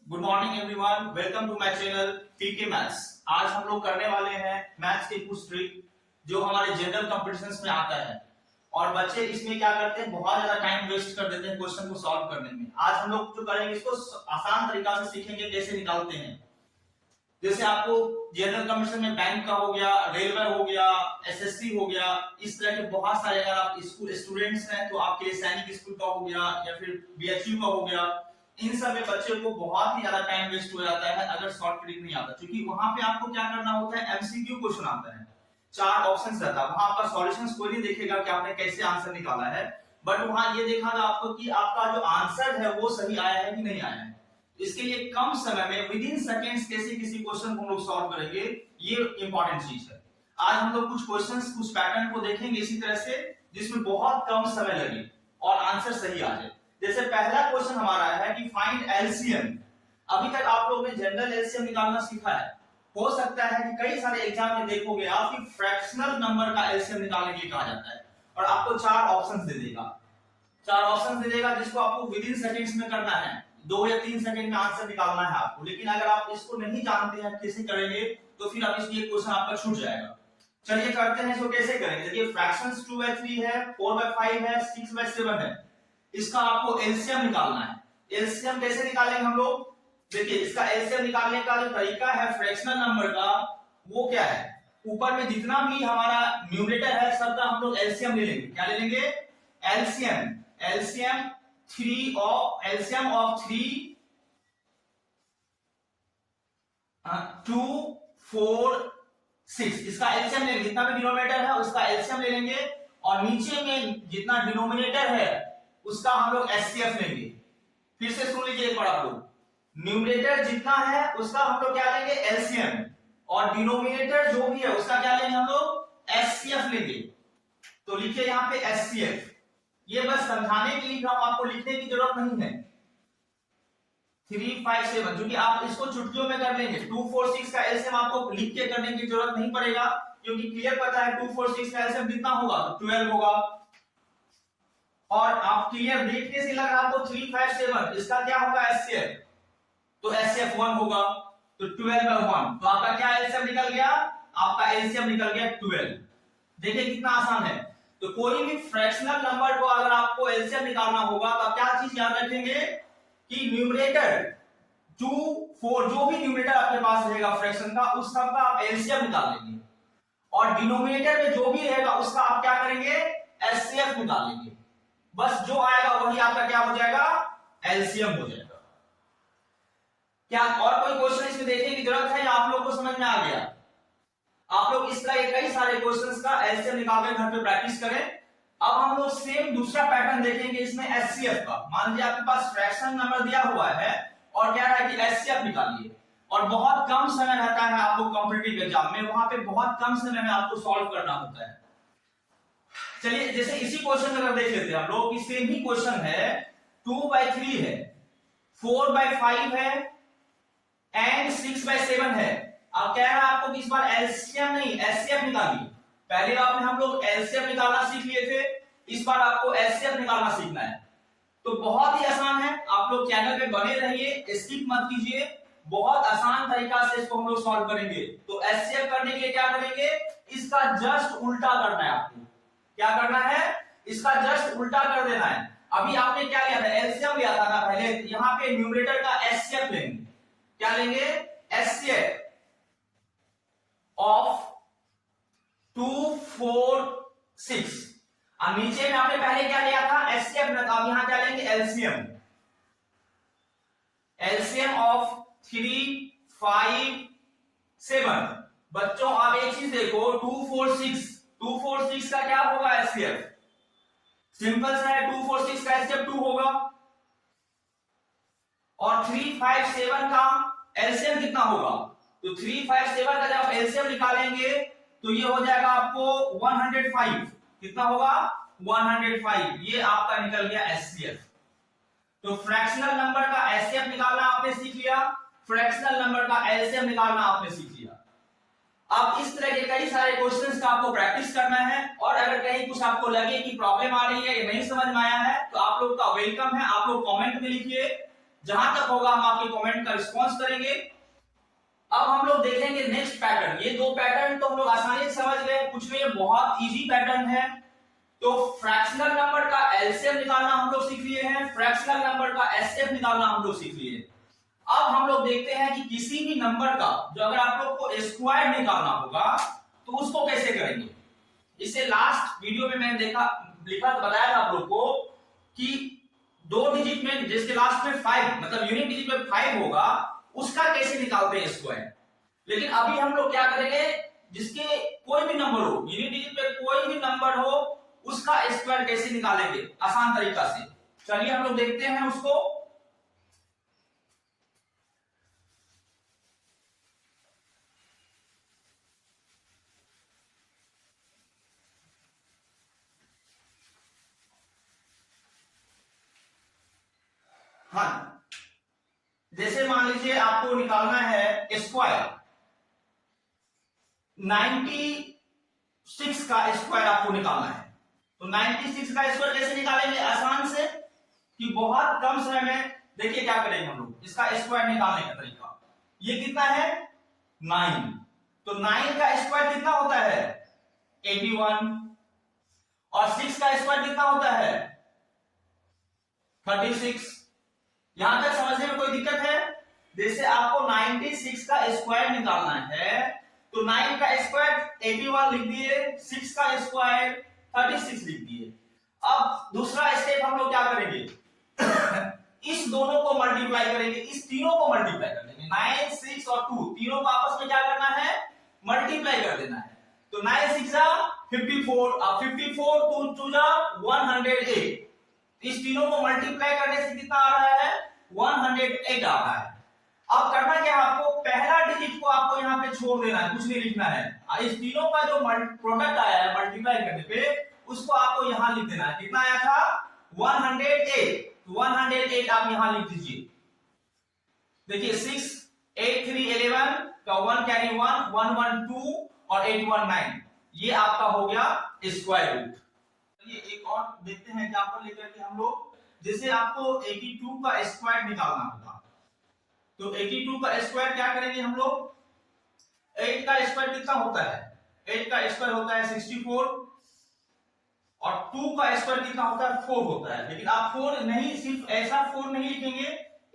Good morning everyone, welcome to my channel PK maths. आज हम लोग करने वाले हैं मैथ्स के कुछ ट्रिक जो हमारे जनरल कॉम्पिटिशन्स में आता है। और बच्चे इसमें क्या करते हैं, बहुत ज्यादा टाइम वेस्ट कर देते हैं क्वेश्चन को सॉल्व करने में। आज हम लोग जो करेंगे इसको आसान तरीका से सीखेंगे कैसे निकालते हैं। जैसे आपको जनरल कॉम्पिटिशन में बैंक का हो गया, रेलवे हो गया, एसएससी हो गया, इस तरह के बहुत सारे, अगर आप स्कूल स्टूडेंट्स हैं तो आपके लिए सैनिक स्कूल का हो गया या फिर बीएचयू का हो गया, इन सब में बच्चे को बहुत ही ज्यादा टाइम वेस्ट हो जाता है अगर शॉर्ट ट्रिक नहीं आता। क्योंकि वहां पे आपको क्या करना होता है, एमसीक्यू क्वेश्चन आता है, 4 ऑप्शंस रहता है, वहां आपका सॉल्यूशंस कोई नहीं देखेगा कि आपने कैसे आंसर निकाला है, बट वहां ये देखेगा आपको कि आपका जो आंसर है वो सही आया है कि नहीं आया है। इसके लिए कम समय में विद इन सेकेंड्स कैसे किसी क्वेश्चन को हम लोग सॉल्व करेंगे, ये इंपॉर्टेंट चीज है। आज हम लोग कुछ क्वेश्चंस, कुछ पैटर्न को देखेंगे इसी तरह से जिसमें बहुत कम समय लगे और आंसर सही आ जाए। जैसे पहला क्वेश्चन हमारा है कि फाइंड एलसीएम। अभी तक आप लोगों ने जनरल एलसीएम निकालना सीखा है। हो सकता है कि कई सारे एग्जाम में देखोगे आप कि फ्रैक्शनल नंबर का एलसीएम निकालने के लिए कहा जाता है और आपको 4 ऑप्शंस दे देगा। 4 ऑप्शंस दे देगा जिसको आपको विद इन सेकंड्स में करना है, 2 या 3 सेकंड में आंसर निकालना है आपको। लेकिन अगर आप इसको नहीं जानते हैं कैसे करेंगे तो फिर आप इसलिए क्वेश्चन आपका छूट जाएगा। चलिए करते हैं इसको कैसे करेंगे। देखिए फ्रैक्शंस 2/3 है, 4/5 है, 6/7 है। इसका आपको एलसीएम निकालना है। एलसीएम कैसे निकालेंगे हम लोग, देखिए इसका एलसीएम निकालने का जो तरीका है फ्रैक्शनल नंबर का, वो क्या है, ऊपर में जितना भी हमारा न्यूमरेटर है सबका हम लोग एलसीएम ले लेंगे। क्या ले लेंगे, एलसीएम। एलसीएम ऑफ 3 2 4 6, इसका एलसीएम लेंगे। जितना भी डिनोमिनेटर है उसका एलसीएम ले लेंगे और नीचे में जितना डिनोमिनेटर है उसका हम लोग एचसीएफ लेंगे। फिर से सुन लीजिए एक बार आप लोग, न्यूमरेटर जितना है उसका हम लोग क्या लेंगे, एलसीएम, और डिनोमिनेटर जो भी है उसका क्या लेंगे हम लोग, एचसीएफ लेंगे। तो लिखिए यहां पे एचसीएफ। ये बस समझाने के लिए आपको लिखने की जरूरत नहीं है। 3 5 7, क्योंकि आप इसको चुटकियों में कर लेंगे। 2 4 6 का एलसीएम आपको लिख के करने की जरूरत नहीं पड़ेगा, क्योंकि क्लियर पता है 2 4 6 का एलसीएम कितना होगा, तो 12 होगा। और आप क्लियर देखने से लग रहा है आपको 3 5 7, इसका क्या होगा, एचसीएफ, तो एचसीएफ 1 होगा, तो 12/1, तो आपका क्या एलसीएम निकल गया, आपका एलसीएम निकल गया 12। देखिए कितना आसान है। तो कोई भी फ्रैक्शनल नंबर को अगर आपको एलसीएम निकालना होगा तो आप क्या चीज याद रखेंगे कि न्यूमरेटर 2 4 जो भी न्यूमरेटर आपके पास रहेगा फ्रैक्शन का, उस सब का आप एलसीएम निकाल लेंगे, और डिनोमिनेटर में जो भी रहेगा उसका आप क्या करेंगे, एचसीएफ निकाल लेंगे। बस जो आएगा वही आपका क्या हो जाएगा, एलसीएम हो जाएगा। क्या और कोई क्वेश्चन इसमें देखने की जरूरत है या आप लोग को समझ में आ गया? आप लोग इस तरह के कई सारे क्वेश्चंस का एलसीएम निकाल कर घर पे प्रैक्टिस करें। अब हम लोग सेम दूसरा पैटर्न देखेंगे इसमें एचसीएफ का। मान लीजिए आपके पास फ्रैक्शन नंबर दिया हुआ है और कह रहा है कि एचसीएफ निकालिए, और बहुत कम समय रहता है आपको कॉम्पिटिटिव एग्जाम में, वहां पे बहुत कम समय में आपको सॉल्व करना होता है। चलिए जैसे इसी क्वेश्चन में देख लेते हैं हम लोग, सेम ही क्वेश्चन है, 2/3 है, 4/5 है एंड 6/7 है। अब कह रहा है आपको कि इस बार एलसीएम नहीं एचसीएफ निकालिए। पहले आपने हम लोग एलसीएम निकालना सीख लिए थे, इस बार आपको एचसीएफ निकालना सीखना है। तो बहुत ही आसान है, आप लोग चैनल पे बने रहिए, स्किप मत कीजिए, बहुत आसान तरीका से इसको हम लोग सॉल्व करेंगे। तो एचसीएफ करने के लिए क्या करेंगे, इसका जस्ट उल्टा करना है आपको। क्या करना है, इसका जस्ट उल्टा कर देना है। अभी आपने क्या लिया था, एलसीएम लिया था ना पहले, यहां पे न्यूमरेटर का एचसीएफ लेंगे। क्या लेंगे, एचसीएफ ऑफ 2 4 6, और नीचे में आपने पहले क्या लिया था, एचसीएफ, अब यहां क्या लेंगे, एलसीएम। LCM of 3 5 7। बच्चों आप एक चीज देखो, 2 4 6 का क्या होगा, एचसीएफ, सिंपल सा है, 2 4 6 का एचसीएफ 2 होगा, और 3 5 7 का एलसीएम कितना होगा, तो 3 5 7 का जब एलसीएम निकालेंगे तो ये हो जाएगा आपको 105। कितना होगा, 105। ये आपका निकल गया एचसीएफ। तो फ्रैक्शनल नंबर का एचसीएफ निकालना आपने सीख लिया, फ्रैक्शनल नंबर का एलसीएम निकालना आपने सीख लिया। अब इस तरह के कई सारे क्वेश्चंस का आपको प्रैक्टिस करना है, और अगर कहीं कुछ आपको लगे कि प्रॉब्लम आ रही है या नहीं समझ में आया है तो आप लोग का वेलकम है, आप लोग कमेंट में लिखिए। जहां तक होगा हम आपके कमेंट का रिस्पॉन्स करेंगे। अब हम लोग देखेंगे नेक्स्ट पैटर्न। ये दो पैटर्न तो हम लोग आसानी से समझ गए, कुछ में ये बहुत इजी पैटर्न है। तो फ्रैक्शनल नंबर का एलसीएम निकालना हम लोग सीख लिए हैं, फ्रैक्शनल नंबर का एचसीएफ निकालना हम लोग सीख लिए। अब हम लोग देखते हैं कि किसी भी नंबर का जो अगर आप लोग को स्क्वायर निकालना होगा तो उसको कैसे करेंगे। इससे लास्ट वीडियो में मैंने लिखा बताया था आप लोग को कि दो डिजिट में जिसके लास्ट में 5 मतलब यूनिट डिजिट में 5 होगा उसका कैसे निकालते हैं स्क्वायर। लेकिन अभी हम लोग क्या करेंगे, जिसके कोई भी नंबर हो, यूनिट डिजिट पे कोई भी नंबर हो, उसका स्क्वायर कैसे निकालेंगे आसान तरीका से। चलिए हम लोग देखते हैं उसको। हाँ, जैसे मान लीजिए आपको निकालना है स्क्वायर 96 का स्क्वायर आपको निकालना है। तो 96 का स्क्वायर कैसे निकालेंगे आसान से, कि बहुत कम समय में देखिए क्या करेंगे हम लोग इसका स्क्वायर निकालने का तरीका। ये कितना है 9, तो 9 का स्क्वायर कितना होता है 81 और 6 का स्क्वायर कितना होता है 36। यहां तक समझने में कोई दिक्कत है। जैसे आपको 96 का स्क्वायर निकालना है तो 9 का स्क्वायर 81 लिख दिए, 6 का स्क्वायर 36 लिख दिए। अब दूसरा स्टेप हम लोग क्या करेंगे इस दोनों को मल्टीप्लाई करेंगे, इस तीनों को मल्टीप्लाई कर देंगे। 9, 6 और 2 तीनों को आपस में क्या करना है मल्टीप्लाई कर देना है। तो 9 6 54 और 54 2 जा 108। इस तीनों को मल्टीप्लाई करने से कितना आ रहा है 108 आ रहा है। अब करना क्या है आपको, पहला डिजिट को आपको यहाँ पे छोड़ देना है, कुछ नहीं लिखना है। इस तीनों का जो प्रोडक्ट आया है मल्टीप्लाई करने पे उसको आपको यहाँ लिख देना है। कितना आया था 108, 108 आप यहाँ लिख दीजिए। देखिए 6 8 3 11 का 1 कैरी 1 1 1 2 और 8 1 9, ये आपका हो गया स्क्वायर रूट। ये एक और देखते हैं एग्जांपल लेकर के हम लोग। जैसे आपको 82 का स्क्वायर निकालना होगा तो 82 का स्क्वायर क्या करेंगे हम लोग, 8 का स्क्वायर कितना होता है 8 का स्क्वायर होता है 64 और 2 का स्क्वायर कितना होता है 4 होता है। लेकिन आप 4 नहीं, सिर्फ ऐसा 4 नहीं लिखेंगे,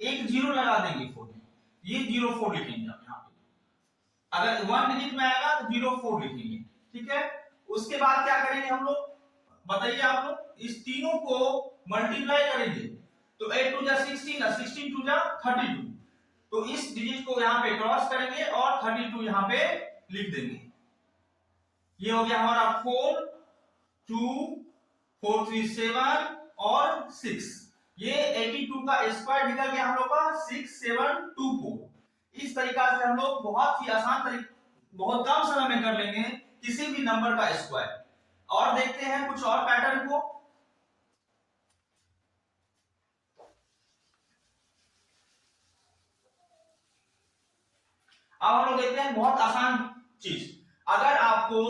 एक जीरो लगा देंगे 4 में, ये 04 लिखेंगे आप यहाँ पे। अगर 1 डिजिट में आएगा तो 04 लिखेंगे, ठीक है। उसके बाद क्या करेंगे हम लोग बताइए आप लोग, इस तीनों को मल्टीप्लाई करेंगे तो 8 2 जा 16 और 16 2 जा 32। तो इस डिजिट को यहाँ पे क्रॉस करेंगे और 32 यहाँ पे लिख देंगे। ये हो गया हमारा 4 2 4 3 7 और 6। ये 82 का स्क्वायर निकल गया हम लोग का 6724। इस तरीका से हम लोग बहुत ही आसान तरीके बहुत कम समय में कर लेंगे किसी भी नंबर का स्क्वायर। और देखते हैं कुछ और पैटर्न को। अब हम लोग देखते हैं बहुत आसान चीज। अगर आपको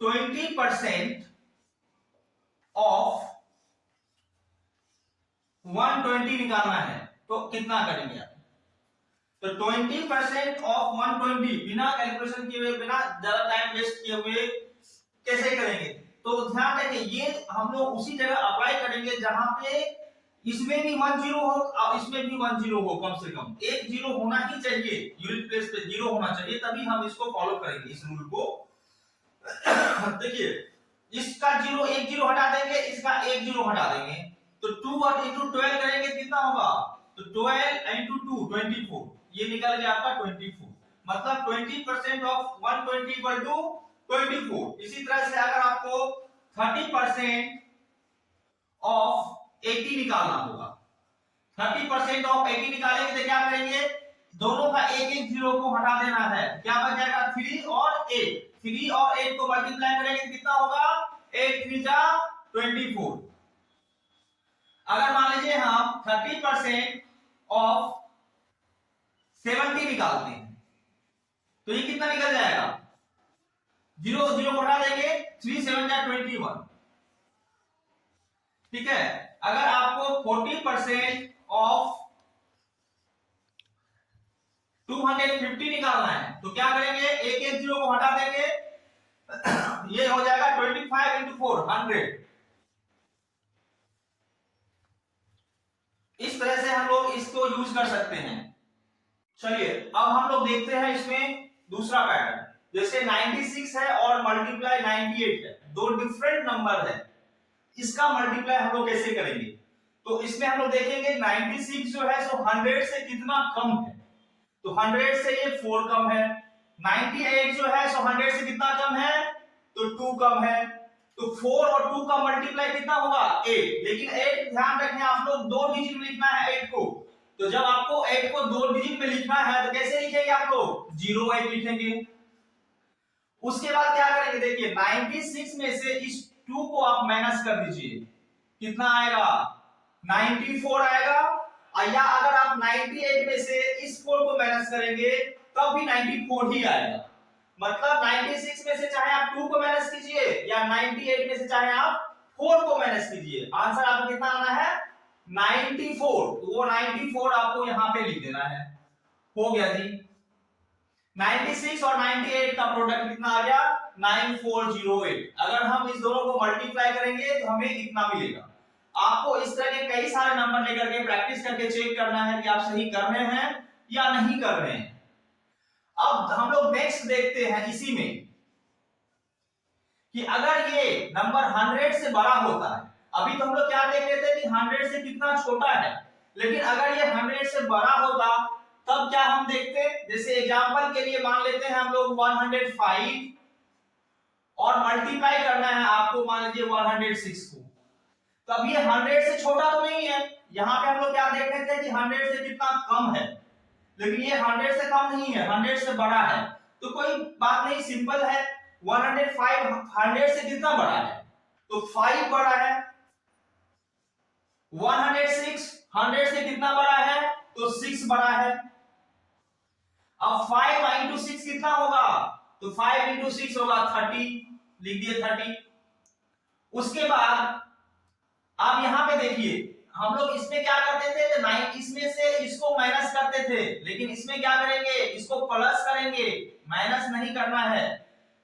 20% ऑफ 120 निकालना है तो कितना करेंगे आप। तो 20% ऑफ 120 बिना कैलकुलेशन किए हुए, बिना ज्यादा टाइम वेस्ट किए हुए कैसे करेंगे। तो ध्यान रखिए ये हम लोग उसी जगह अप्लाई करेंगे जहां पे इसमें भी 1 0 हो और इसमें भी 1 0 हो, कम से कम एक 0 होना ही चाहिए, यूनिट प्लेस पे 0 होना चाहिए, तभी हम इसको फॉलो करेंगे इस रूल को। देखिए इसका 0 एक 0 हटा देंगे, इसका एक 0 हटा देंगे, तो 2 और इंटू 12 करेंगे कितना होगा, तो 12 इंटू 2 24, ये निकल गया आपका 24। मतलब 20% ऑफ 120 इक्वल टू 24। इसी तरह से अगर आपको 30% ऑफ 80 निकालना होगा, 30% ऑफ 80 निकालेंगे तो क्या करेंगे, दोनों का एक एक जीरो को हटा देना है, क्या बच जाएगा 3 और 8। 3 और 8 को मल्टीप्लाई करेंगे तो कितना होगा 8 3 जा 24। अगर मान लीजिए हम 30% ऑफ 70 निकालते हैं तो ये कितना निकल जाएगा, 0 0 को हटा देंगे, 3 7 जा 21। ठीक है। अगर आपको 40% ऑफ 250 निकालना है, तो क्या करेंगे, एक एक जीरो को हटा देंगे, ये हो जाएगा 25 इंटू 4 100। इस तरह से हम लोग इसको यूज कर सकते हैं। चलिए अब हम लोग देखते हैं इसमें दूसरा पैटर्न। जैसे 96 है और मल्टीप्लाई 98 है, दो डिफरेंट नंबर है, इसका मल्टीप्लाई हम लोग कैसे करेंगे? तो इसमें हम लोग देखेंगे 96 जो है सो 100 से कितना कम है, तो 100 से ये 4 कम है। 98 जो है सो 100 से कितना कम है, तो 2 कम है। तो 4 और 2 का मल्टीप्लाई कितना होगा, 8। लेकिन 8 ध्यान रखें आप लोग दो डिजिट में लिखना है 8 को, तो जब आपको 8 को दो डिजिट में लिखना है तो कैसे लिखेंगे आप लोग, 08 लिखेंगे। उसके बाद क्या करेंगे, देखिए 96 में से इस 2 को आप माइनस कर दीजिए, कितना आएगा, 94 आएगा। या अगर आप 98 में से इस 4 को माइनस करेंगे तब भी 94 ही आएगा। मतलब 96 में से चाहे आप 2 को माइनस कीजिए या 98 में से चाहे आप 4 को माइनस कीजिए, आंसर आपको कितना आना है, 94। तो वो 94 आपको यहां पे लिख देना है, हो गया जी। 96 और 98 का प्रोडक्ट कितना आ गया, 9408। अगर हम इस दोनों को मल्टीप्लाई करेंगे तो हमें इतना मिलेगा। आपको इस तरह के कई सारे नंबर लेकर के प्रैक्टिस करके चेक करना है कि आप सही कर रहे हैं या नहीं कर रहे हैं। अब हम लोग नेक्स्ट देखते हैं इसी में कि अगर ये नंबर 100 से बड़ा होता है, अभी तो हम लोग क्या देख रहे थे कि 100 से कितना छोटा है, लेकिन अगर ये 100 से बड़ा होता तब क्या हम देखते, जैसे एग्जांपल के लिए मान लेते हैं हम लोग 105 और मल्टीप्लाई करना है आपको मान लीजिए 106 को, तो अब ये 100 से छोटा तो नहीं है, यहां पे हम लोग क्या देख रहे थे कि 100 से कितना कम है, लेकिन ये 100 से कम नहीं है, 100 से बड़ा है। तो कोई बात नहीं, सिंपल है, 105 100 से कितना बड़ा है, तो 5 बड़ा है। 106 100 से कितना बड़ा है, तो 6 बड़ा है। अब 5 इंटू 6 कितना होगा, तो 5 इंटू 6 होगा 30, लिख दिए 30। उसके बाद आप यहां पे देखिए, हम लोग इसमें क्या करते थे, तो इसमें से इसको माइनस करते थे, लेकिन इसमें क्या करेंगे, इसको प्लस करेंगे, माइनस नहीं करना है।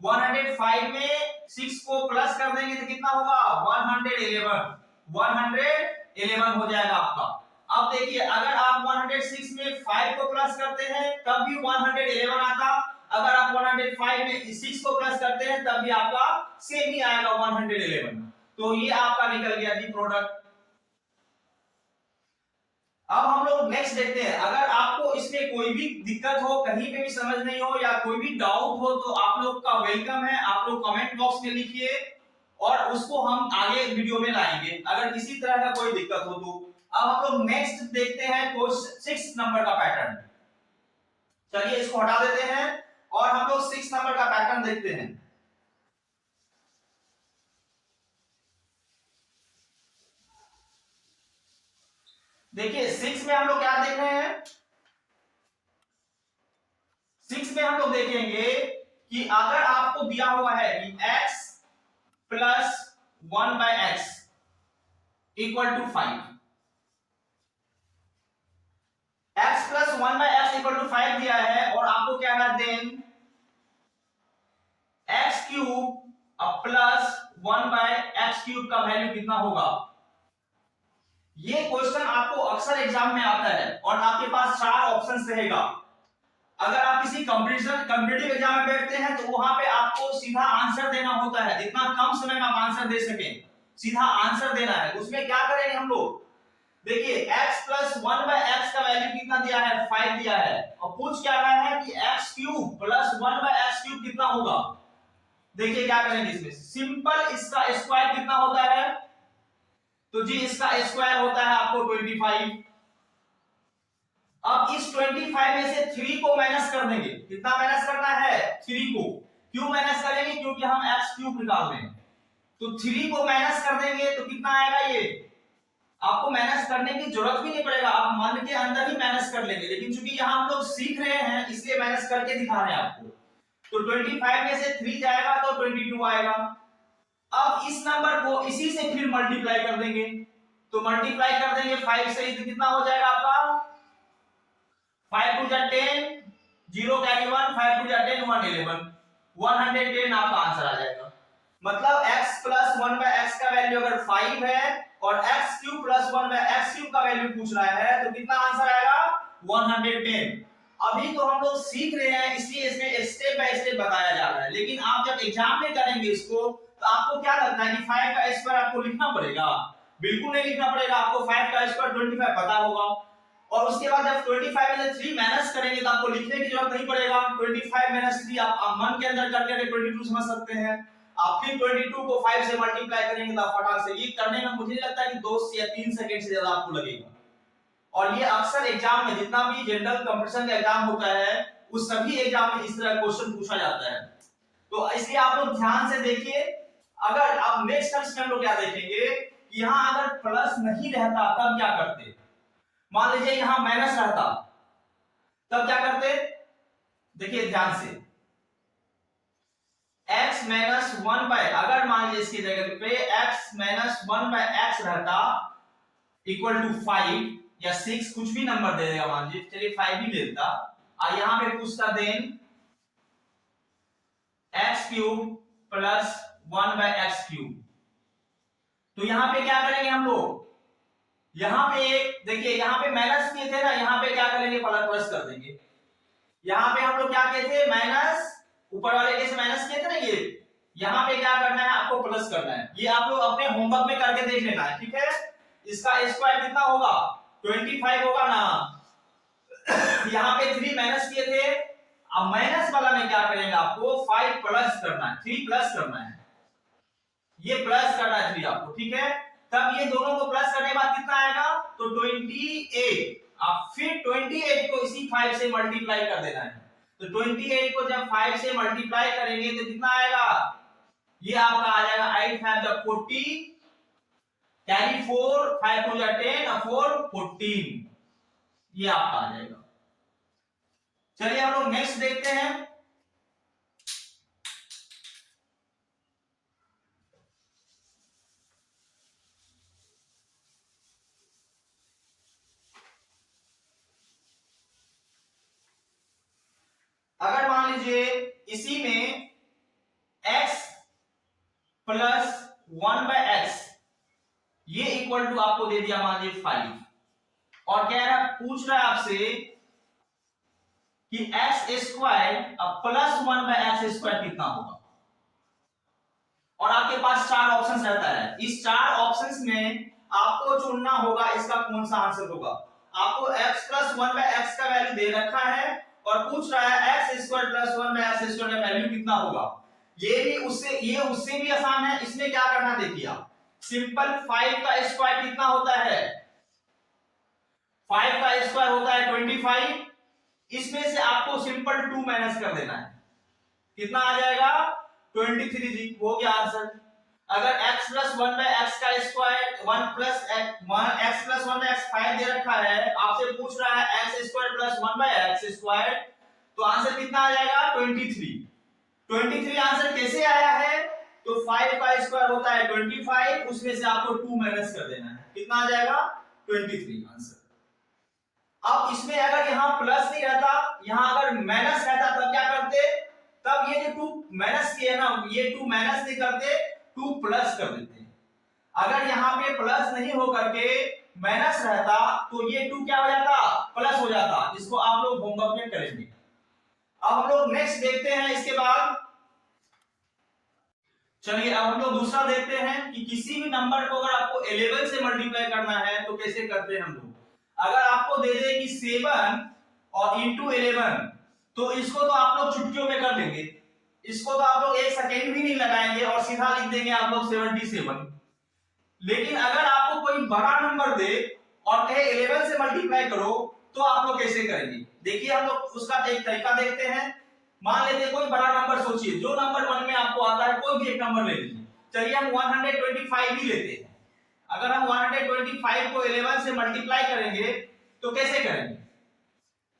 105 में 6 को प्लस कर देंगे तो कितना होगा, 111 हो जाएगा आपका। अब देखिए अगर आप 106 में 5 को प्लस करते हैं तब भी 111 आता, अगर आप 105 में 6 को प्लस करते हैं तब भी आपका सेम ही आएगा 111। तो ये आपका निकल गया जी प्रोडक्ट। अब हम लोग नेक्स्ट देखते हैं, अगर आपको इसमें कोई भी दिक्कत हो, कहीं पे भी समझ नहीं हो या कोई भी डाउट हो तो आप लोग का वेलकम है, आप लोग कमेंट बॉक्स में लिखिए और उसको हम आगे वीडियो में लाएंगे अगर किसी तरह का कोई दिक्कत हो तो। अब हम लोग नेक्स्ट देखते हैं 6 नंबर का पैटर्न। चलिए इसको हटा देते हैं और हम लोग 6 नंबर का पैटर्न देखते हैं। देखिए 6 में हम लोग क्या देख रहे हैं, 6 में हम लोग देखेंगे कि अगर आपको दिया हुआ है कि x plus 1/x equal to 5, x plus 1/x equal to 5 दिया है और आपको क्या है, then x cube plus 1/x cube का वैल्यू कितना होगा। ये क्वेश्चन आपको अक्सर एग्जाम में आता है और आपके पास 4 ऑप्शंस रहेगा। अगर आप किसी कॉम्पिटिटिव एग्जाम में बैठते हैं तो वहां पे आपको सीधा आंसर देना होता है, जितना कम समय में आप आंसर दे सकें सीधा आंसर देना है। उसमें क्या करेंगे हम लोग, देखिए x प्लस 1/x का वैल्यू कितना दिया है, 5 दिया है और पूछ क्या रहा है कि x cube plus 1/x cube कितना होगा। देखिए क्या करेंगे, इसमें सिंपल इसका स्क्वायर कितना होता है, तो जी इसका स्क्वायर होता है आपको 25। अब इस 25 में से 3 को माइनस कर देंगे, कितना माइनस करना है, 3 को। क्यों माइनस करेंगे, क्योंकि हम x क्यूब निकाल रहे हैं, तो 3 को माइनस कर देंगे तो कितना आएगा, ये आपको माइनस करने की जरूरत भी नहीं पड़ेगा, आप मन के अंदर ही माइनस कर लेंगे। लेकिन चूंकि यहां हम लोग सीख रहे हैं इसलिए माइनस करके दिखा रहे हैं आपको। तो 25 में से 3 जाएगा तो 22 आएगा। अब इस नंबर को इसी से फिर मल्टीप्लाई कर देंगे, तो मल्टीप्लाई कर देंगे 5 से, तो कितना हो जाएगा आपका, 5 2 10, 0 कैरी 1, 5 2 10, 111, 110 आपका आंसर आ जाएगा। मतलब x प्लस 1 बाय x का वैल्यू अगर 5 है और x cube plus 1 by x cube का वैल्यू पूछ रहा है तो कितना आंसर आएगा 110। अभी तो हम लोग सीख रहे हैं इसलिए इसमें स्टेप बाय स्टेप बताया जा रहा है, लेकिन आप जब एग्जाम में करेंगे इसको तो आपको क्या लगता है कि 5 का स्क्वायर आपको लिखना पड़ेगा? बिल्कुल नहीं लिखना पड़ेगा, आपको 5 का स्क्वायर 25 पता होगा और उसके बाद जब 25 में से 3 माइनस करेंगे तो आपको लिखने की जरूरत नहीं पड़ेगा। 25 - 3 आप मन के अंदर करके 22 समझ सकते हैं। आप फिर 22 को 5 से मल्टीप्लाई करेंगे तो फटाक से ये करने में मुझे नहीं लगता कि 2 या 3 सेकंड से ज्यादा आपको लगेगा। और ये अक्सर एग्जाम में जितना भी जनरल कंपटीशन का एग्जाम होता है उस सभी एग्जाम में इस तरह क्वेश्चन पूछा जाता है। तो इसलिए आप लोग ध्यान से देखिए। अगर आप नेक्स्ट क्वेश्चन में हम लोग क्या देखेंगे कि यहां अगर प्लस नहीं रहता तब क्या करते। मान लीजिए यहां माइनस रहता तब क्या करते, देखिए ध्यान से। x माइनस 1 बाय, अगर मान लीजिए इसकी जगह पे x माइनस 1 बाय x रहता इक्वल टू 5 या 6 कुछ भी नंबर दे देगा, मान लीजिए चलिए 5 ही ले लेता। और यहां पे पूछता then x cube plus 1 by x cube. तो यहां पे क्या करेंगे हम लोग, यहां पे देखिए यहां पे माइनस किए थे ना, यहां पे क्या करेंगे प्लस कर देंगे। यहां पे हम लोग क्या किए थे माइनस, ऊपर वाले के से माइनस किए थे ना, ये यहां पे क्या करना है आपको प्लस करना है। ये आप लोग अपने होमवर्क में करके देख लेना है, ठीक है। इसका स्क्वायर कितना होगा 25 होगा ना। यहां पे 3 माइनस किए थे, अब माइनस वाला में क्या करेंगे आपको 5 प्लस करना है, 3 प्लस करना है, ये प्लस करना है 3 आपको, ठीक है। तब ये दोनों को प्लस करने के बाद कितना आएगा तो 28। अब फिर 28 को इसी 5 से मल्टीप्लाई कर देना है। तो 28 को जब 5 से मल्टीप्लाई करेंगे तो कितना आएगा, ये आपका आ जाएगा 8 5 = 40, कैरी 4, 5 2 = 10 और 4 14, ये आपका आ जाएगा। चलिए हम लोग नेक्स्ट देखते हैं। अगर मान लीजिए इसी में x प्लस 1 बाय x ये इक्वल टू आपको दे दिया मान लीजिए 5 और कह रहा पूछ रहा है आपसे कि x square plus 1 by x square कितना होगा। और आपके पास 4 ऑप्शंस रहता है, इस 4 ऑप्शंस में आपको चुनना होगा इसका कौन सा आंसर होगा। आपको x प्लस 1 बाय x का वैल्यू दे रखा है और पूछ रहा है x square plus 1 by x square का वैल्यू कितना होगा। ये उससे भी आसान है। इसमें क्या करना देखिए आप, सिंपल 5 का स्क्वायर कितना होता है, 5 का स्क्वायर होता है 25, इसमें से आपको सिंपल 2 माइनस कर देना है, कितना आ जाएगा 23 जी, हो गया आंसर। अगर x प्लस 1 बाय x का square 1 plus x plus 1 by x 5 दे रखा है, आपसे पूछ रहा है x square plus 1 by x square, तो आंसर कितना आ जाएगा 23। 23 आंसर कैसे आया है तो 5 का स्क्वायर होता है 25, उसमें से आपको 2 माइनस कर देना है, कितना आ जाएगा 23 आंसर। अब इसमें अगर यहां प्लस नहीं रहता, यहां अगर माइनस रहता तब क्या करते, तब ये जो 2 माइनस किए ना, ये 2 माइनस नहीं करते 2 प्लस कर देते। अगर यहां पे प्लस नहीं हो करके माइनस रहता तो ये 2 क्या हो जाता प्लस हो जाता। इसको आप लोग होमवर्क में करेंगे। अब हम लोग नेक्स्ट देखते हैं इसके बाद। चलिए अब हम लोग दूसरा देखते हैं कि किसी भी नंबर को अगर आपको 11 से मल्टीप्लाई करना है तो कैसे करते हैं हम लोग। अगर आपको दे दे कि 7 और इंटू 11 तो इसको तो आप लोग चुटकियों में कर लेंगे, इसको तो आप लोग 1 सेकेंड भी नहीं लगाएंगे और सीधा लिख देंगे आप लोग 77। लेकिन अगर आपको कोई बड़ा नंबर दे और कहे 11 से मल्टीप्लाई करो तो आप लोग कैसे करेंगे। देखिए हम लोग उसका एक तरीका देखते हैं। मान लेते हैं कोई बड़ा नंबर सोचिए, जो नंबर मन में आपको आता है कोई भी एक नंबर ले लीजिए। चलिए हम 125 ही लेते हैं। अगर हम 125 को 11 से मल्टीप्लाई करेंगे तो कैसे करेंगे।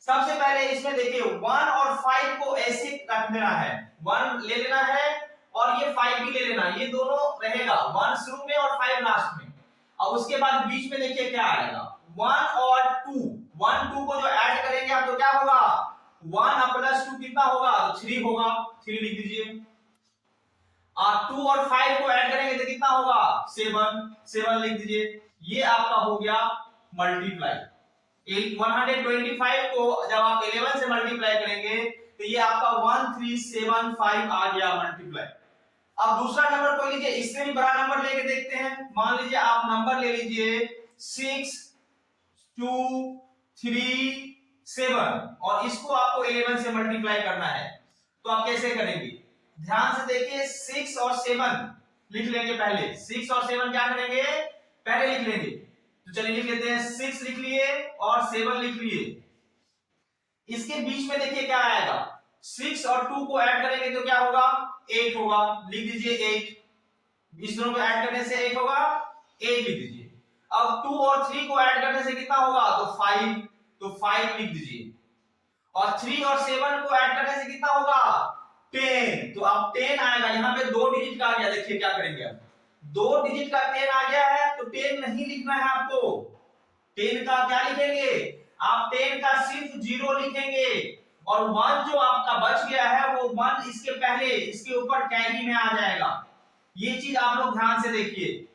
सबसे पहले इसमें देखिए 1 और 5 को ऐसे रख देना है, 1 ले लेना है और ये 5 भी ले लेना, ये दोनों रहेगा 1 शुरू में और 5 लास्ट में। और उसके बाद बीच में देखिए क्या आएगा 1 और 2, 1 2 को जो ऐड करेंगे आप तो क्या होगा 1 प्लस 2 कितना होगा, तो 3 होगा, 3 लिख दीजिए। और 2 और 5 को ऐड करेंगे तो कितना होगा, 7 लिख दीजिए। ये आपका हो गया मल्टीप्लाई। 125 को जब आप 11 से मल्टीप्लाई करेंगे तो ये आपका 1375 आ गया मल्टीप्लाई। अब दूसरा नंबर कोई लीजिए, इससे भी बड़ा नंबर लेके देखते हैं। मान लीजिए आप नंबर ले लीजिए 6 2 3 7 और इसको आपको 11 से मल्टीप्लाई करना है, तो आप कैसे करेंगे, ध्यान से देखिए। 6 और 7 लिख लेंगे पहले, 6 और 7 क्या करेंगे, पहले लिख लेंगे। तो चलिए लिख लेते हैं, 6 लिख लिए और 7 लिख लिए। इसके बीच में देखिए क्या आएगा, 6 और 2 को ऐड करेंगे तो क्या होगा, 8 होगा, लिख दीजिए 8। इस दोनों को ऐड करने से 8 होगा, 8 लिख दीजिए। अब 2 और 3 को ऐड करने से कितना होगा, तो 5, तो 5 लिख दीजिए। और 3 और 7 को ऐड करने से कितना होगा, 10, तो अब 10 आएगा। यहाँ पे 2 डिजिट का आ गया, देखिए क्या करेंगे अब, 2 डिजिट का 10 आ गया है तो 10 नहीं लिखना है आपको। 10 का क्या लिखेंगे आप, 10 का सिर्फ 0 लिखेंगे और 1 जो आपका बच गया है वो 1 इसके पहले इसके ऊपर कैरी में आ जाएगा। ये चीज आप लोग ध्यान से देखिए।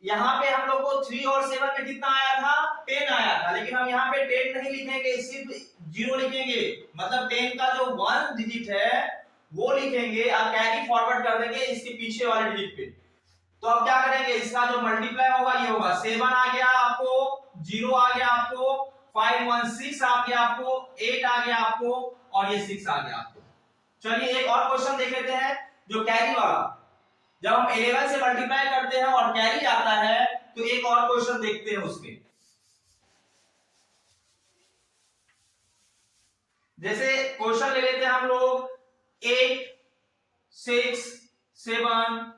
यहाँ पे हम लोग को 3 और 7 में कितना आया था, 10 आया था, लेकिन हम यहाँ पे 10 नहीं लिखेंगे, सिर्फ 0 लिखेंगे। मतलब 10 का जो 1 डिजिट है वो लिखेंगे और कैरी फॉरवर्ड कर देंगे इसके पीछे वाले डिजिट पे। तो अब क्या करेंगे, इसका जो मल्टीप्लाई होगा ये होगा, 7 आ गया आपको, 0 आ गया आपको, 5 1 6 आ गया आपको, 8 आ गया आपको और ये 6 आ गया आपको। चलिए एक और क्वेश्चन देख लेते हैं जो कैरी वाला। जब हम 11 से मल्टीप्लाई करते हैं और कैरी आता है तो एक और क्वेश्चन देखते हैं उसके। जैसे क्वेश्चन ले लेते हैं हम लोग 8 6 7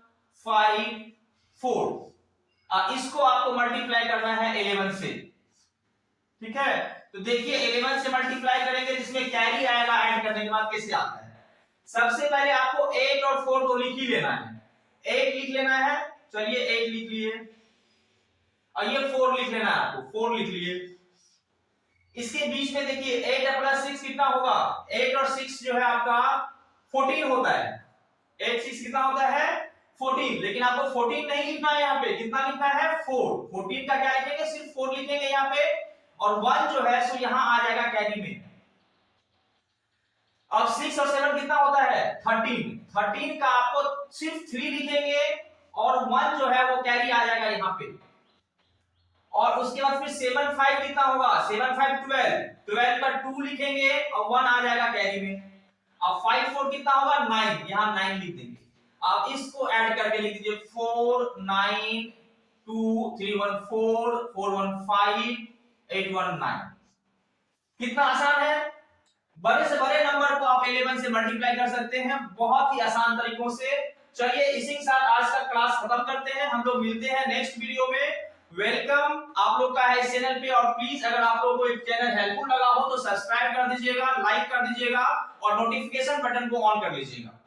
5 4। इसको आपको मल्टीप्लाई करना है 11 से, ठीक है। तो देखिए 11 से मल्टीप्लाई करेंगे जिसमें कैरी आएगा, ऐड करने के बाद कैसे आता है। सबसे पहले आपको 8 और 4 को लिख ही लेना है, 8 लिख लेना है। चलिए 8 लिख लिए और ये 4 लिख लेना है आपको, 4 लिख लिए। इसके बीच में देखिए 8 प्लस 6 कितना होगा, 8 और 6 जो है आपका 14 होता है। 8 6 कितना होता है, 14। लेकिन आपको 14 नहीं लिखना है, यहाँ पे कितना लिखना है, 4। 14 का क्या लिखेंगे, सिर्फ 4 लिखेंगे यहाँ पे और 1 जो है सो यहाँ आ जाएगा कैरी में। अब 6 और 7 कितना होता है, 13। 13 का आपको सिर्फ 3 लिखेंगे और 1 जो है वो कैरी आ जाएगा यहाँ पे। और उसके बाद फिर 7 5 कितना होगा, 7 5 12। 12 का 2 लिखेंगे और 1 आ जाएगा कैरी में। अब 5 4 कितना होगा, 9, यहाँ 9 लिख देंगे। आप इसको ऐड करके लिख दीजिए 4 9 2 3 1 4 4 1 5 8 1 9। कितना आसान है, बड़े से बड़े नंबर को आप 11 से मल्टीप्लाई कर सकते हैं बहुत ही आसान तरीकों से। चलिए इसी के साथ आज का क्लास खत्म करते हैं, हम लोग मिलते हैं नेक्स्ट वीडियो में। वेलकम आप लोग का है इस चैनल पे, और प्लीज अगर आप लोगों को एक चैनल हेल्पफुल लगा हो तो सब्सक्राइब कर दीजिएगा, लाइक कर दीजिएगा और नोटिफिकेशन बटन को ऑन कर लीजिएगा।